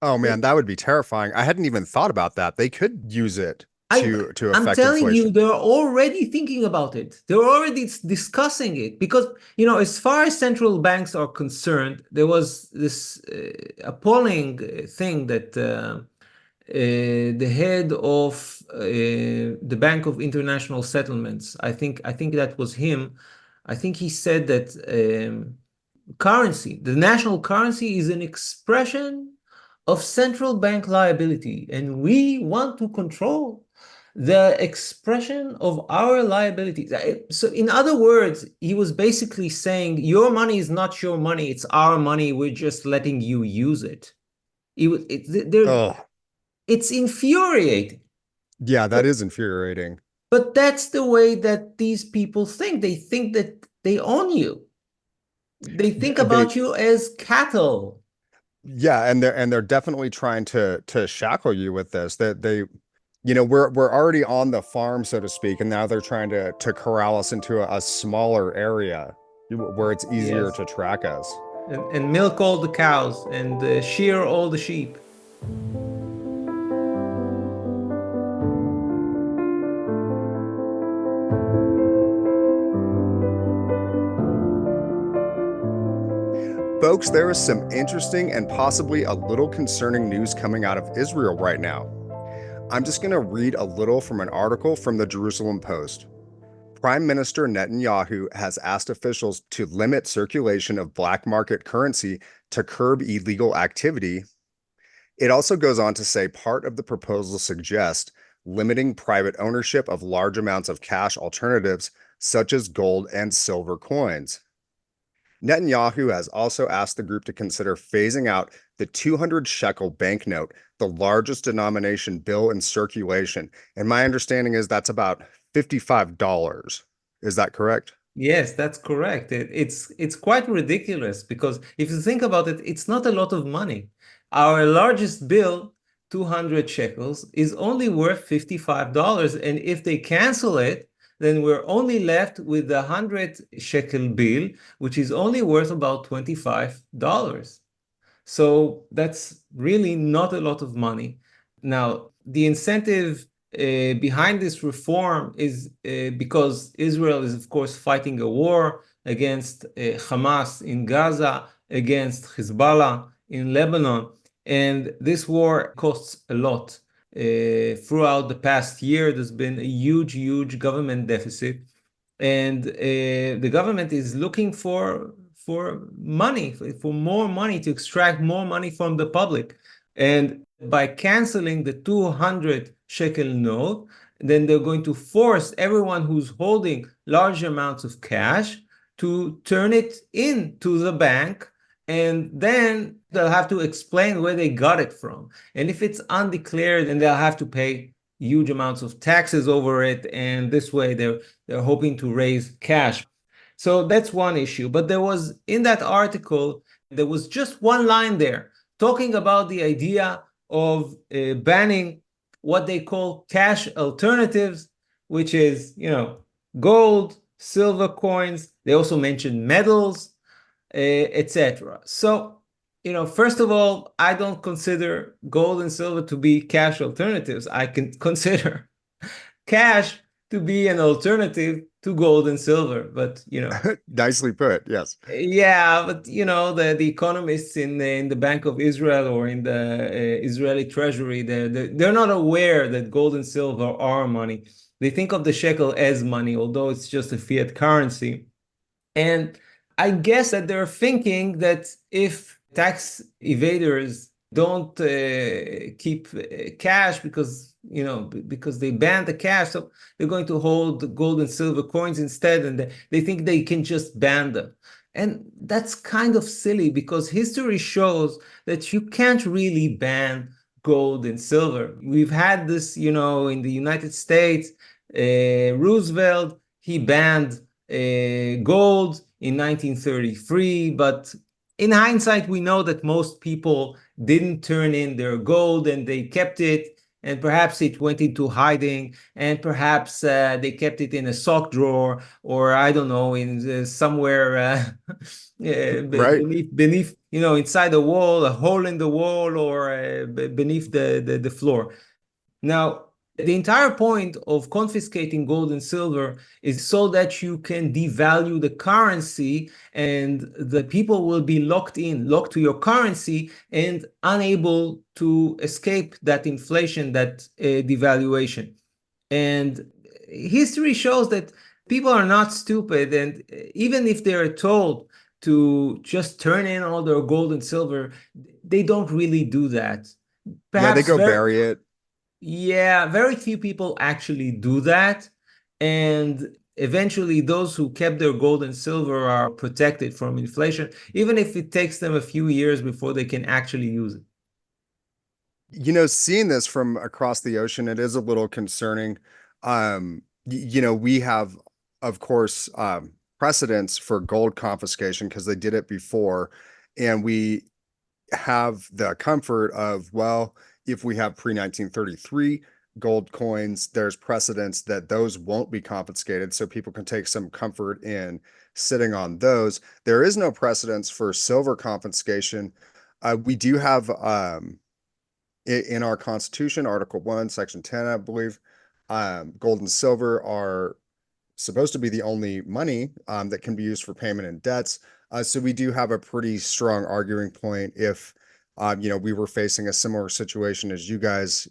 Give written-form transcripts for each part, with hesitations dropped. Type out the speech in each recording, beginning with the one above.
Oh man, that would be terrifying. I hadn't even thought about that. They could use it I to I'm affect telling you, inflation. they're already thinking about it. They're already discussing it because, as far as central banks are concerned, there was this appalling thing that the head of the Bank of International Settlements, I think that was him. I think he said that currency, the national currency, is an expression of central bank liability, and we want to control the expression of our liabilities. So, in other words, he was basically saying, your money is not your money, it's our money, we're just letting you use it. Oh, It's infuriating. yeah, that But, is infuriating. but that's the way that these people think. They think that they own you. They think They, about you as cattle. yeah, and they're definitely trying to shackle you with this. That we're already on the farm, so to speak, and now they're trying to corral us into a smaller area where it's easier Yes. to track us. And milk all the cows and shear all the sheep. Folks, there is some interesting and possibly a little concerning news coming out of Israel right now. I'm just going to read a little from an article from the Jerusalem Post. Prime Minister Netanyahu has asked officials to limit circulation of black market currency to curb illegal activity. It also goes on to say part of the proposal suggests limiting private ownership of large amounts of cash alternatives such as gold and silver coins. Netanyahu has also asked the group to consider phasing out the 200 shekel banknote, the largest denomination bill in circulation. And my understanding is that's about $55. Is that correct? Yes, that's correct. It's quite ridiculous because if you think about it, it's not a lot of money. Our largest bill, 200 shekels, is only worth $55. And if they cancel it, then we're only left with the 100 shekel bill, which is only worth about $25. So that's really not a lot of money. Now, the incentive behind this reform is because Israel is, of course, fighting a war against Hamas in Gaza, against Hizbullah in Lebanon. And this war costs a lot. Throughout the past year, there's been a huge, huge government deficit. And the government is looking for money, for more money, to extract more money from the public. And by canceling the 200 shekel note, then they're going to force everyone who's holding large amounts of cash to turn it into the bank, and then they'll have to explain where they got it from. And if it's undeclared, then they'll have to pay huge amounts of taxes over it, and this way they're hoping to raise cash. So that's one issue. But there was, in that article, there was just one line there talking about the idea of banning what they call cash alternatives, which is, gold, silver coins. They also mentioned metals, etc. So, first of all, I don't consider gold and silver to be cash alternatives. I can consider cash to be an alternative to gold and silver. But Nicely put, yes. yeah, but the economists in the Bank of Israel or in the Israeli Treasury, they're not aware that gold and silver are money. They think of the shekel as money, although it's just a fiat currency. And I guess that they're thinking that if tax evaders don't keep cash because they banned the cash, so they're going to hold the gold and silver coins instead, and they think they can just ban them. And that's kind of silly because history shows that you can't really ban gold and silver. We've had this, in the United States. Roosevelt, he banned gold in 1933, but in hindsight, we know that most people didn't turn in their gold and they kept it, and perhaps it went into hiding, and perhaps they kept it in a sock drawer, or I don't know, in somewhere Right. beneath, inside the wall, a hole in the wall, or beneath the floor. Now, the entire point of confiscating gold and silver is so that you can devalue the currency, and the people will be locked to your currency and unable to escape that inflation, that devaluation. And history shows that people are not stupid. And even if they're told to just turn in all their gold and silver, they don't really do that. Yeah, they Perhaps go bury it. very few people actually do that. And eventually, those who kept their gold and silver are protected from inflation, even if it takes them a few years before they can actually use it. Seeing this from across the ocean, it is a little concerning. We have, of course, precedents for gold confiscation because they did it before, and we have the comfort of, well, if we have pre-1933 gold coins, there's precedents that those won't be confiscated, so people can take some comfort in sitting on those. There is no precedence for silver confiscation. We do have in our Constitution, Article 1, Section 10, I believe, gold and silver are supposed to be the only money that can be used for payment in debts. So we do have a pretty strong arguing point if, we were facing a similar situation as you guys,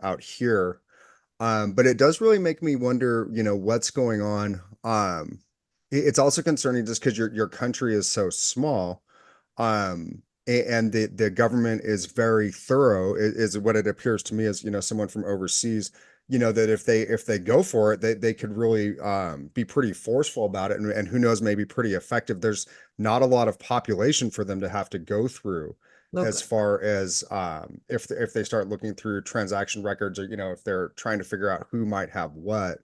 out here. But it does really make me wonder, what's going on. It's also concerning just because your country is so small. And the government is very thorough, is what it appears to me as, someone from overseas, that if they go for it, they could really be pretty forceful about it, and who knows, maybe pretty effective. There's not a lot of population for them to have to go through as Look, far as if they start looking through transaction records, or if they're trying to figure out who might have what.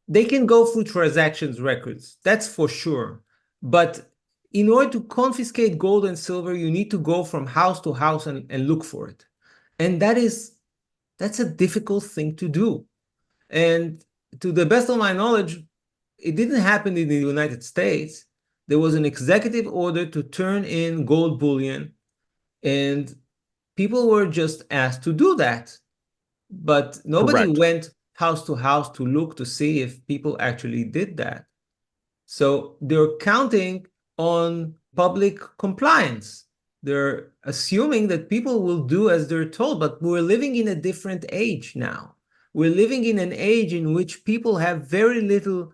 they can go through transactions records, that's for sure. But in order to confiscate gold and silver, you need to go from house to house and look for it. And that's a difficult thing to do. And to the best of my knowledge, it didn't happen in the United States. There was an executive order to turn in gold bullion, and people were just asked to do that. But nobody Correct. went house to house to look to see if people actually did that. So they're counting on public compliance. They're assuming that people will do as they're told, but we're living in a different age now. We're living in an age in which people have very little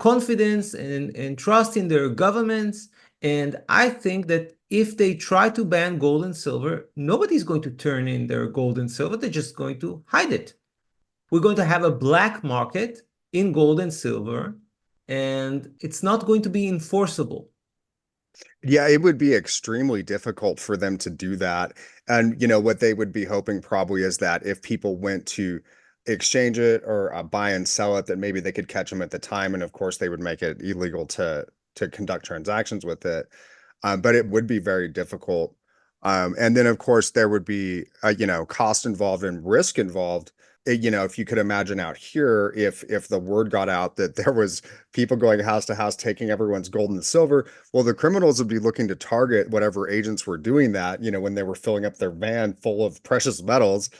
confidence and trust in their governments. And I think that if they try to ban gold and silver, nobody's going to turn in their gold and silver. They're just going to hide it. We're going to have a black market in gold and silver, and it's not going to be enforceable. Yeah, it would be extremely difficult for them to do that. And, what they would be hoping probably is that if people went to exchange it or buy and sell it, that maybe they could catch them at the time. And of course, they would make it illegal to conduct transactions with it. But it would be very difficult. And then, of course, there would be, cost involved and risk involved. If you could imagine out here, if the word got out that there was people going house to house taking everyone's gold and silver, well, the criminals would be looking to target whatever agents were doing that, when they were filling up their van full of precious metals.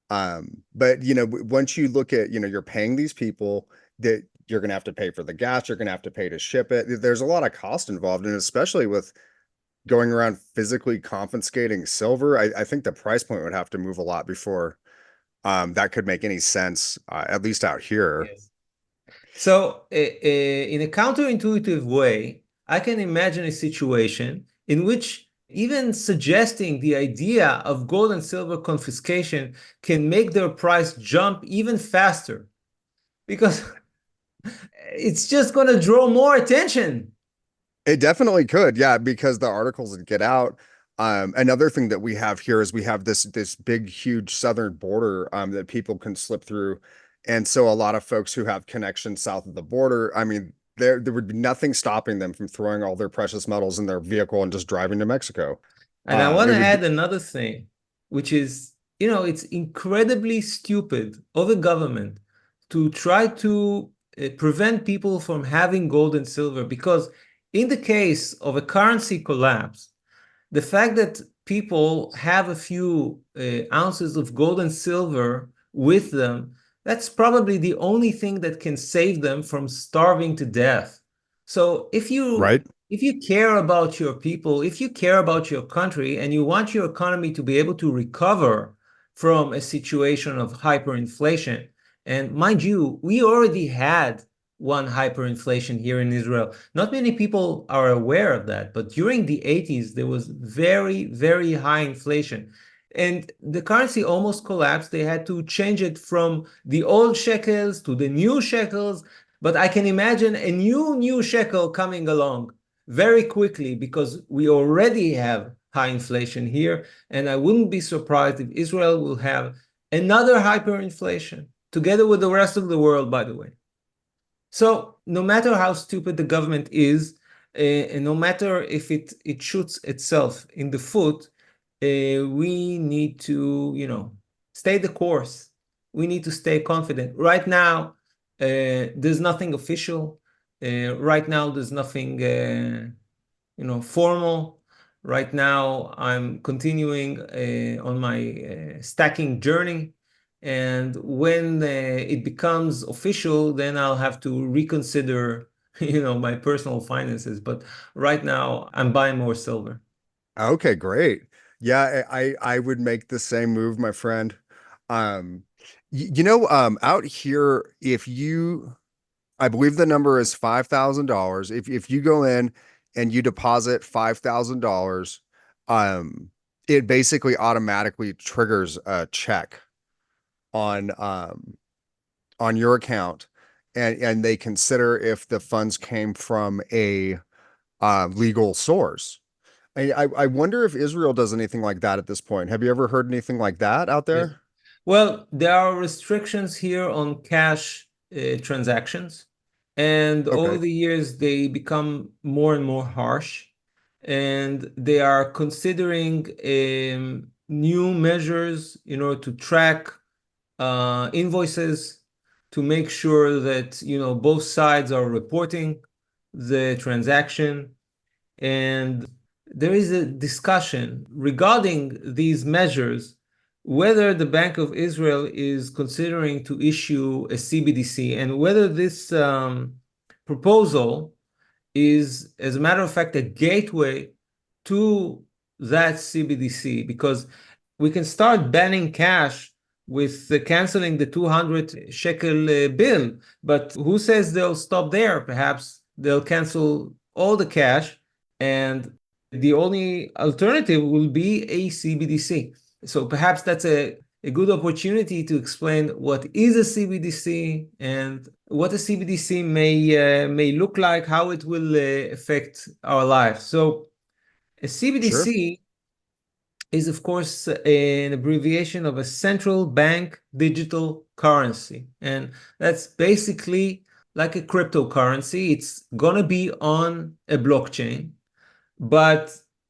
But once you look at, you're paying these people, that you're going to have to pay for the gas, you're going to have to pay to ship it. There's a lot of cost involved, and especially with going around physically confiscating silver, I think the price point would have to move a lot before that could make any sense, at least out here. Yes. So, in a counterintuitive way, I can imagine a situation in which even suggesting the idea of gold and silver confiscation can make their price jump even faster, because it's just going to draw more attention. It definitely could, yeah, because the articles would get out. Another thing that we have here is we have this big, huge southern border that people can slip through, and so a lot of folks who have connections south of the border, I mean, there would be nothing stopping them from throwing all their precious metals in their vehicle and just driving to Mexico. And I want It to would be add another thing, which is it's incredibly stupid of a government to try to prevent people from having gold and silver, because in the case of a currency collapse, the fact that people have a few ounces of gold and silver with them, that's probably the only thing that can save them from starving to death. So Right? if you care about your people, if you care about your country, and you want your economy to be able to recover from a situation of hyperinflation, and mind you, we already had one hyperinflation here in Israel. Not many people are aware of that, but during the 80s, there was very, very high inflation. And the currency almost collapsed. They had to change it from the old shekels to the new shekels. But I can imagine a new shekel coming along very quickly, because we already have high inflation here. And I wouldn't be surprised if Israel will have another hyperinflation, together with the rest of the world, by the way. So no matter how stupid the government is, and no matter if it shoots itself in the foot, we need to, stay the course. We need to stay confident. Right now, there's nothing official. Right now, there's nothing, formal. Right now, I'm continuing on my stacking journey. And when it becomes official, then I'll have to reconsider, my personal finances. But right now, I'm buying more silver. Okay, great. Yeah, I would make the same move, my friend. Um, out here, if you, I believe the number is $5,000. If you go in and you deposit $5,000, um, it basically automatically triggers a check on on your account, and they consider if the funds came from a legal source. I wonder if Israel does anything like that at this point. Have you ever heard anything like that out Yes. there? Well, there are restrictions here on cash transactions, and over Okay. the years they become more and more harsh, and they are considering new measures in order to track invoices, to make sure that both sides are reporting the transaction. And there is a discussion regarding these measures, whether the Bank of Israel is considering to issue a CBDC, and whether this proposal is, as a matter of fact, a gateway to that CBDC, because we can start banning cash with canceling the 200 shekel bill. But who says they'll stop there? Perhaps they'll cancel all the cash, and the only alternative will be a CBDC. So perhaps that's a good opportunity to explain what is a CBDC and what a CBDC may look like, how it will affect our lives. So a Sure. CBDC is, of course, an abbreviation of a central bank digital currency. And that's basically like a cryptocurrency. It's going to be on a blockchain, but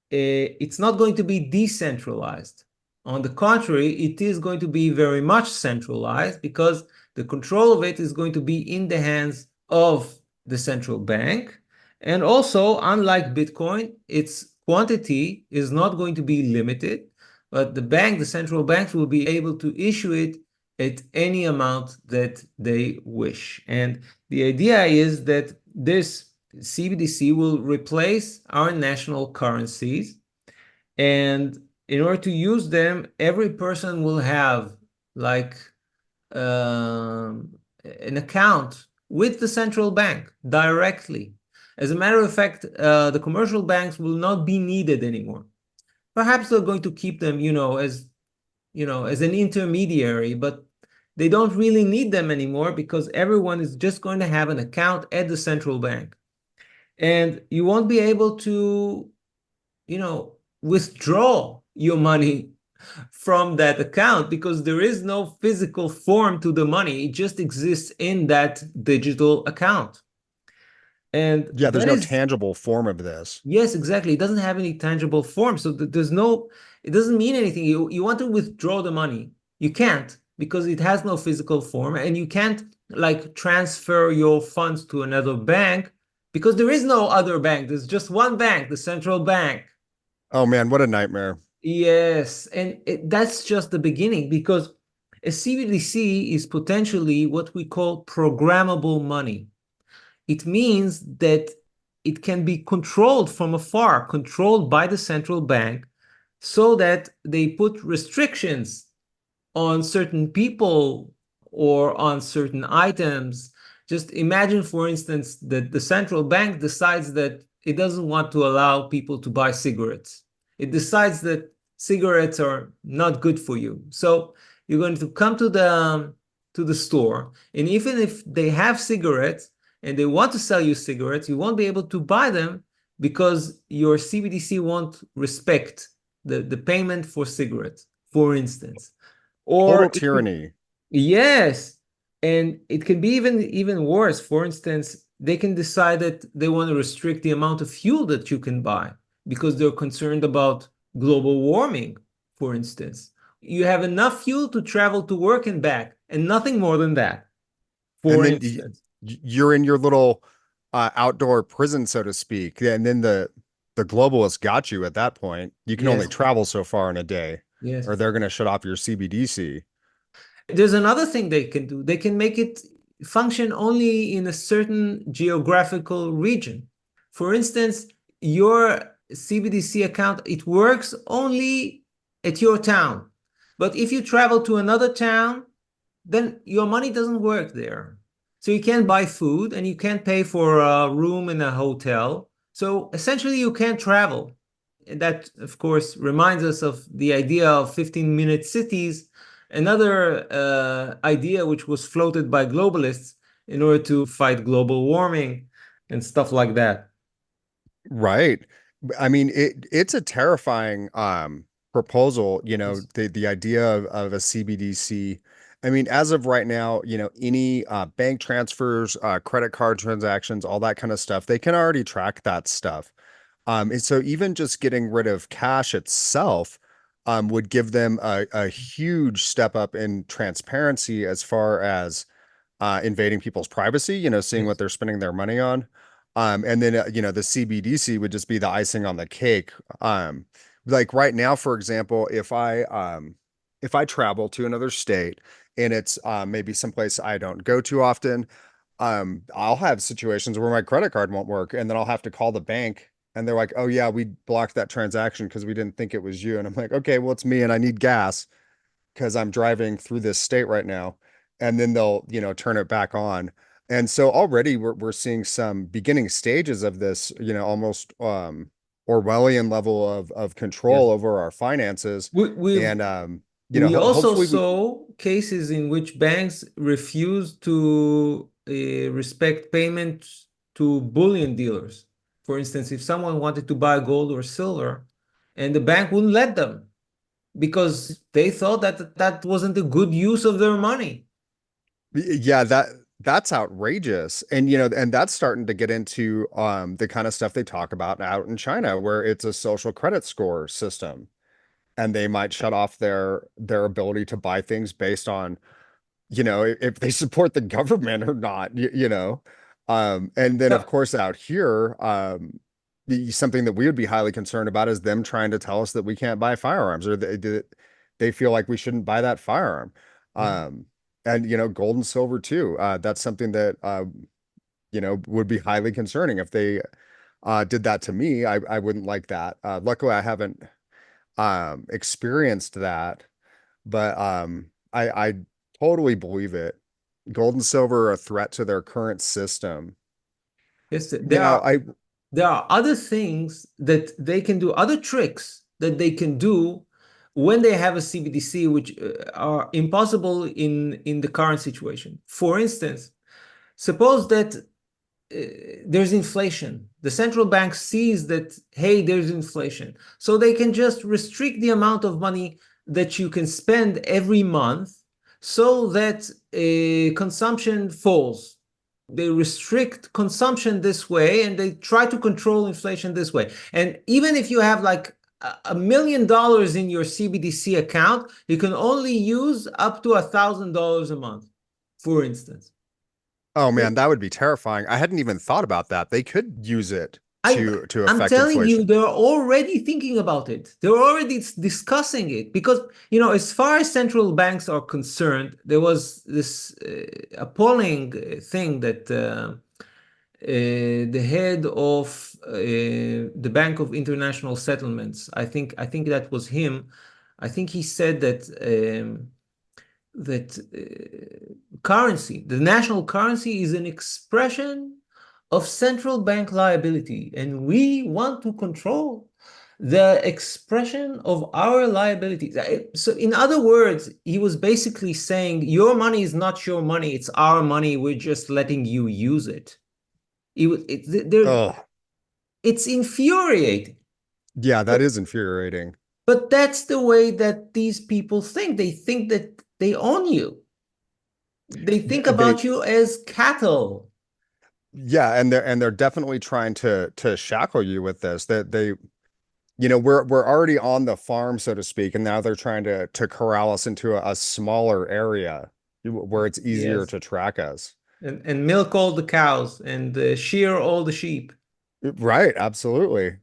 it's not going to be decentralized. On the contrary, it is going to be very much centralized, because the control of it is going to be in the hands of the central bank. And also, unlike Bitcoin, its quantity is not going to be limited, but the central banks will be able to issue it at any amount that they wish. And the idea is that this CBDC will replace our national currencies. And in order to use them, every person will have like an account with the central bank directly. As a matter of fact, the commercial banks will not be needed anymore. Perhaps they're going to keep them, as an intermediary, but they don't really need them anymore, because everyone is just going to have an account at the central bank. And you won't be able to, withdraw your money from that account, because there is no physical form to the money. It just exists in that digital account. And Yeah, there's that no is, tangible form of this. yes, exactly. It doesn't have any tangible form. So there's no, it doesn't mean anything. You want to withdraw the money. You can't because it has no physical form, and you can't like transfer your funds to another bank because there is no other bank. There's just one bank, the central bank. Oh man, what a nightmare. Yes, and that's just the beginning because a CBDC is potentially what we call programmable money. It means that it can be controlled from afar, controlled by the central bank, so that they put restrictions on certain people or on certain items. Just imagine, for instance, that the central bank decides that it doesn't want to allow people to buy cigarettes. It decides that cigarettes are not good for you. So you're going to come to the store, and even if they have cigarettes and they want to sell you cigarettes, you won't be able to buy them because your CBDC won't respect the payment for cigarettes, for instance. Total Or it can, tyranny. yes, and it can be even worse. For instance, they can decide that they want to restrict the amount of fuel that you can buy because they're concerned about global warming, for instance. You have enough fuel to travel to work and back, and nothing more than that, And for then instance. you're in your little outdoor prison, so to speak. And then the globalists got you at that point. You can only Yes, travel so far in a day, yes. or they're going to shut off your CBDC. There's another thing they can do. They can make it function only in a certain geographical region. For instance, your CBDC account, it works only at your town. But if you travel to another town, then your money doesn't work there. So you can't buy food and you can't pay for a room in a hotel. So essentially, you can't travel. And that, of course, reminds us of the idea of 15-minute cities, another idea which was floated by globalists in order to fight global warming and stuff like that. Right. I mean, it's a terrifying proposal, Yes. the idea of a CBDC. I mean, as of right now, any bank transfers, credit card transactions, all that kind of stuff, they can already track that stuff. And so even just getting rid of cash itself would give them a huge step up in transparency as far as invading people's privacy, seeing what Yes. they're spending their money on. And then, the CBDC would just be the icing on the cake. Like right now, for example, if I travel to another state and it's maybe someplace I don't go to often, I'll have situations where my credit card won't work, and then I'll have to call the bank, and they're like, "Oh yeah, we blocked that transaction because we didn't think it was you." And I'm like, "Okay, well it's me, and I need gas because I'm driving through this state right now." And then they'll, turn it back on. And so already we're seeing some beginning stages of this, almost Orwellian level of control Yes. over our finances. We, we've And We also hopefully we saw cases in which banks refuse to respect payment to bullion dealers. For instance, if someone wanted to buy gold or silver, and the bank wouldn't let them because they thought that that wasn't a good use of their money. yeah, that's outrageous. And and that's starting to get into the kind of stuff they talk about out in China, where it's a social credit score system. And they might shut off their ability to buy things based on, if they support the. Or not, and then of No, course out here, something that we would be highly concerned about is them trying to tell us that we can't buy firearms, or they feel like we shouldn't buy that firearm. yeah. um and gold and silver too. That's something that would be highly concerning if they did that to me. I wouldn't like that. Luckily I haven't experienced that, but I totally believe it. Gold and silver are a threat to their current system. Yes, Now, there are other things that they can do, other tricks that they can do when they have a CBDC, which are impossible in the current situation. For instance, suppose that there's inflation. The central bank sees that, hey, there's inflation. So they can just restrict the amount of money that you can spend every month so that consumption falls. They restrict consumption this way and they try to control inflation this way. And even if you have like $1 million in your CBDC account, you can only use up to $1,000 a month, for instance. Oh man, that would be terrifying. I hadn't even thought about that. They could use it I, to I'm affect telling you, inflation. they're already thinking about it. They're already discussing it because, as far as central banks are concerned, there was this appalling thing that the head of the Bank of International Settlements, I think that was him. I think he said that currency, the national currency, is an expression of central bank liability, and we want to control the expression of our liabilities. So, in other words, he was basically saying, your money is not your money, it's our money, we're just letting you use it. Oh, It's infuriating. yeah, that But, is infuriating. but that's the way that these people think. They think that they own you. They think They about you as cattle. Yeah, and they're definitely trying to shackle you with this. That they, we're already on the farm, so to speak, and now they're trying to corral us into a smaller area where it's easier Yes. to track us. And milk all the cows and shear all the sheep. Right, absolutely.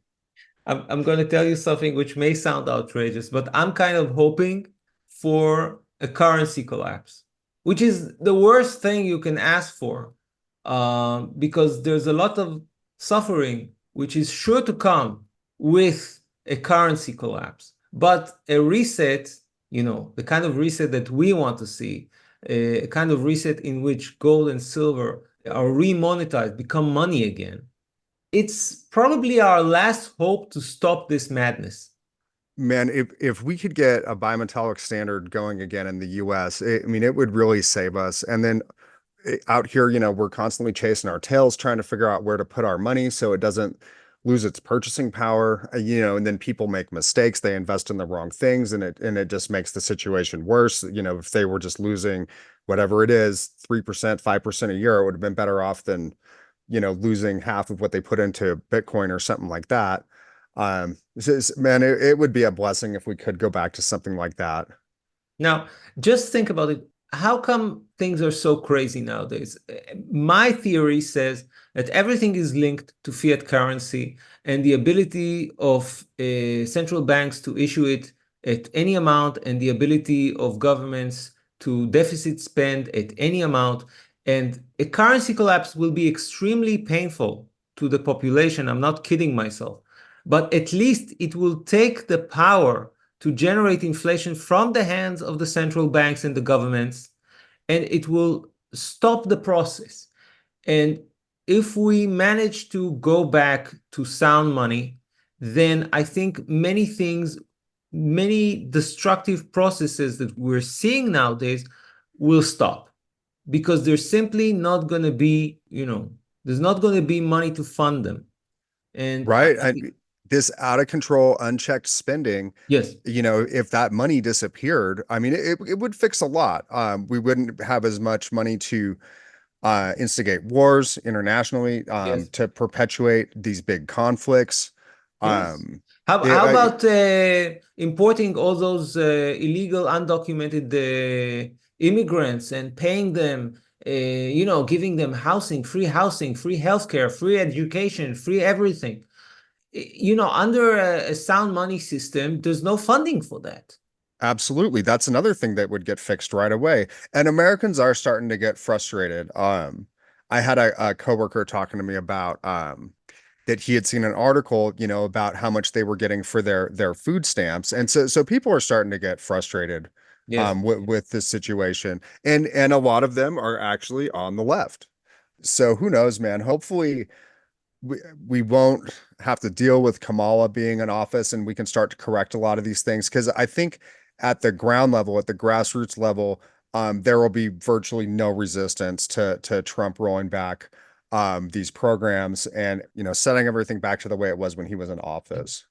I'm going to tell you something which may sound outrageous, but I'm kind of hoping for a currency collapse, which is the worst thing you can ask for, because there's a lot of suffering which is sure to come with a currency collapse. But a reset, the kind of reset that we want to see, a kind of reset in which gold and silver are remonetized, become money again, it's probably our last hope to stop this madness. Man, if we could get a bimetallic standard going again in the US, I mean, it would really save us. And then out here, we're constantly chasing our tails, trying to figure out where to put our money so it doesn't lose its purchasing power, and then people make mistakes, they invest in the wrong things, and it just makes the situation worse. If they were just losing whatever it is, 3%, 5% a year, it would have been better off than, losing half of what they put into Bitcoin or something like that. Man, it would be a blessing if we could go back to something like that. Now, just think about it. How come things are so crazy nowadays? My theory says that everything is linked to fiat currency and the ability of central banks to issue it at any amount, and the ability of governments to deficit spend at any amount. And a currency collapse will be extremely painful to the population. I'm not kidding myself. But at least it will take the power to generate inflation from the hands of the central banks and the governments, and it will stop the process. And if we manage to go back to sound money, then I think many things, many destructive processes that we're seeing nowadays will stop, because there's simply not going to be, there's not going to be money to fund them. And Right. This out of control, unchecked spending, yes, if that money disappeared, I mean, it would fix a lot. We wouldn't have as much money to instigate wars internationally, yes. to perpetuate these big conflicts. Yes. Um, How about importing all those illegal, undocumented immigrants and paying them, giving them housing, free healthcare, free education, free everything? Under a sound money system, there's no funding for that. Absolutely. That's another thing that would get fixed right away. And Americans are starting to get frustrated. I had a coworker talking to me about that he had seen an article, about how much they were getting for their food stamps. And so people are starting to get frustrated Yes. with this situation. And a lot of them are actually on the left. So who knows, man? Hopefully we won't have to deal with Kamala being in office, and we can start to correct a lot of these things. Because I think at the ground level, at the grassroots level, there will be virtually no resistance to Trump rolling back these programs and setting everything back to the way it was when he was in office.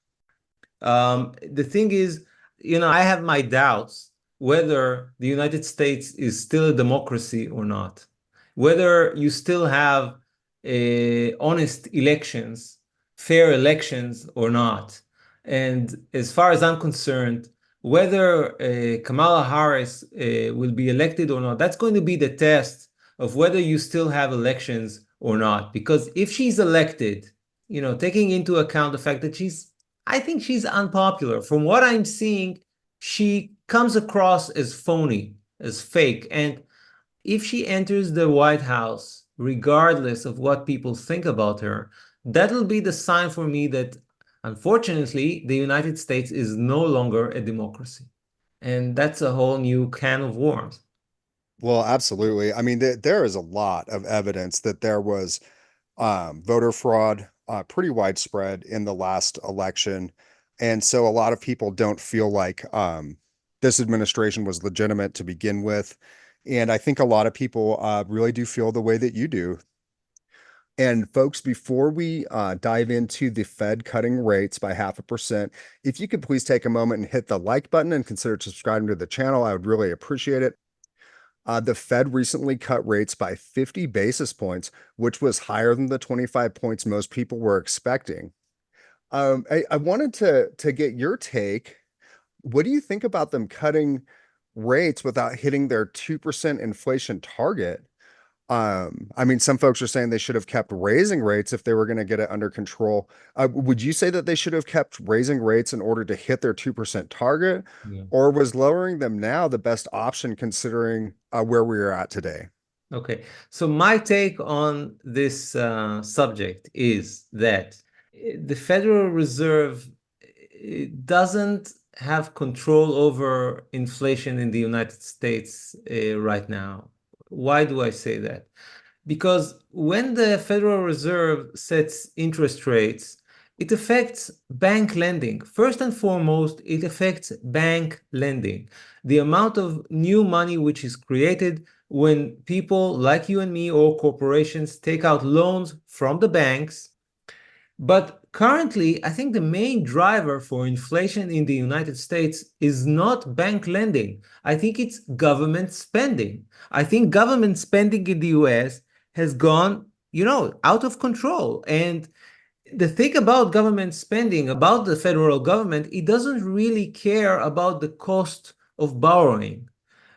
The thing is, I have my doubts whether the United States is still a democracy or not, whether you still have honest elections, fair elections or not. And as far as I'm concerned, whether Kamala Harris will be elected or not, that's going to be the test of whether you still have elections or not. Because if she's elected, taking into account the fact that I think she's unpopular. From what I'm seeing, she comes across as phony, as fake. And if she enters the White House, regardless of what people think about her, that'll be the sign for me that, unfortunately, the United States is no longer a democracy. And that's a whole new can of worms. Well, absolutely. I mean, there is a lot of evidence that there was voter fraud, pretty widespread in the last election. And so a lot of people don't feel like this administration was legitimate to begin with. And I think a lot of people really do feel the way that you do. And folks, before we dive into the Fed cutting rates by 0.5%, if you could please take a moment and hit the like button and consider subscribing to the channel, I would really appreciate it. The Fed recently cut rates by 50 basis points, which was higher than the 25 points most people were expecting. I wanted to get your take. What do you think about them cutting rates without hitting their 2% inflation target? I mean, some folks are saying they should have kept raising rates if they were going to get it under control. Would you say that they should have kept raising rates in order to hit their 2% target, Yeah. or was lowering them now the best option considering where we are at today? Okay. So my take on this subject is that the Federal Reserve doesn't have control over inflation in the United States right now. Why do I say that? Because when the Federal Reserve sets interest rates, it affects bank lending. First and foremost, it affects bank lending. The amount of new money which is created when people like you and me or corporations take out loans from the banks. But currently, I think the main driver for inflation in the United States is not bank lending. I think it's government spending. I think government spending in the US has gone, out of control. And the thing about government spending, about the federal government, it doesn't really care about the cost of borrowing.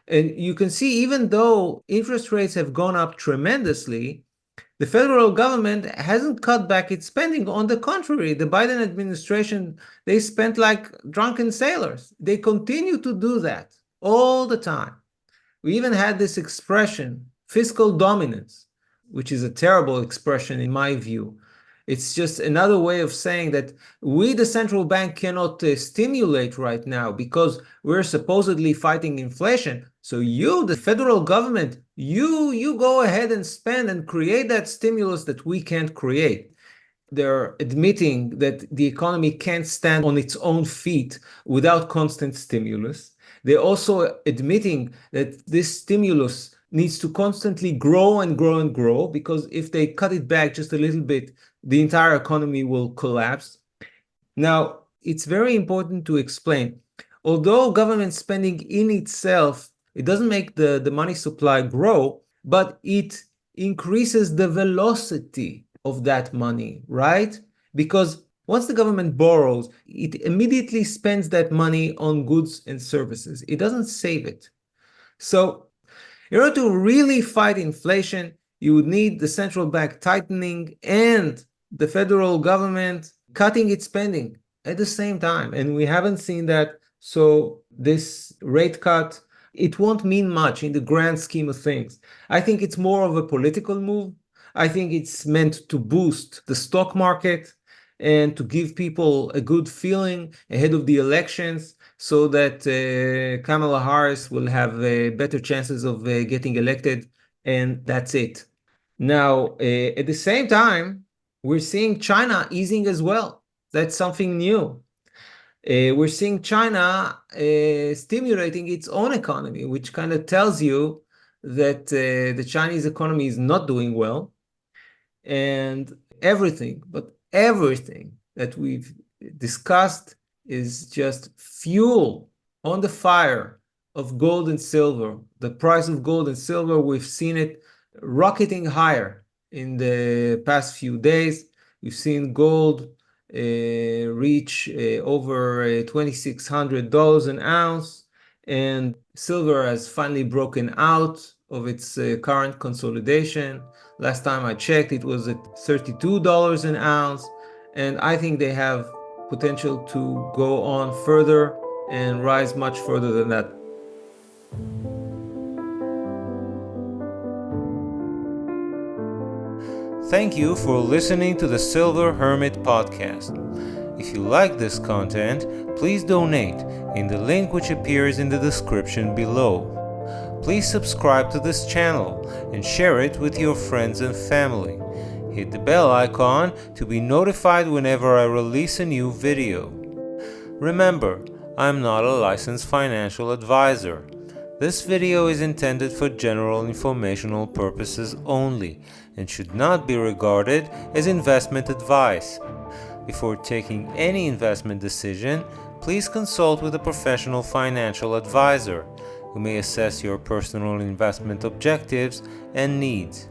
And you can see, even though interest rates have gone up tremendously, the federal government hasn't cut back its spending. On the contrary, the Biden administration, they spent like drunken sailors. They continue to do that all the time. We even had this expression, fiscal dominance, which is a terrible expression in my view. It's just another way of saying that we, the central bank, cannot stimulate right now because we're supposedly fighting inflation. So you, the federal government, you go ahead and spend and create that stimulus that we can't create. They're admitting that the economy can't stand on its own feet without constant stimulus. They're also admitting that this stimulus needs to constantly grow and grow and grow, because if they cut it back just a little bit, the entire economy will collapse. Now, it's very important to explain, although government spending in itself, it doesn't make the money supply grow, but it increases the velocity of that money, right? Because once the government borrows, it immediately spends that money on goods and services. It doesn't save it. So in order to really fight inflation, you would need the central bank tightening and the federal government cutting its spending at the same time. And we haven't seen that. So this rate cut, it won't mean much in the grand scheme of things. I think it's more of a political move. I think it's meant to boost the stock market and to give people a good feeling ahead of the elections, so that Kamala Harris will have better chances of getting elected, and that's it. Now, at the same time, we're seeing China easing as well. That's something new. We're seeing China stimulating its own economy, which kind of tells you that the Chinese economy is not doing well. And everything, but everything that we've discussed is just fuel on the fire of gold and silver. The price of gold and silver, we've seen it rocketing higher in the past few days. We've seen gold reach over $2,600 an ounce, and silver has finally broken out of its current consolidation. Last time I checked, it was at $32 an ounce, and I think they have potential to go on further and rise much further than that. Thank you for listening to the Silver Hermit podcast. If you like this content, please donate in the link which appears in the description below. Please subscribe to this channel and share it with your friends and family. Hit the bell icon to be notified whenever I release a new video. Remember, I'm not a licensed financial advisor. This video is intended for general informational purposes only and should not be regarded as investment advice. Before taking any investment decision, please consult with a professional financial advisor who may assess your personal investment objectives and needs.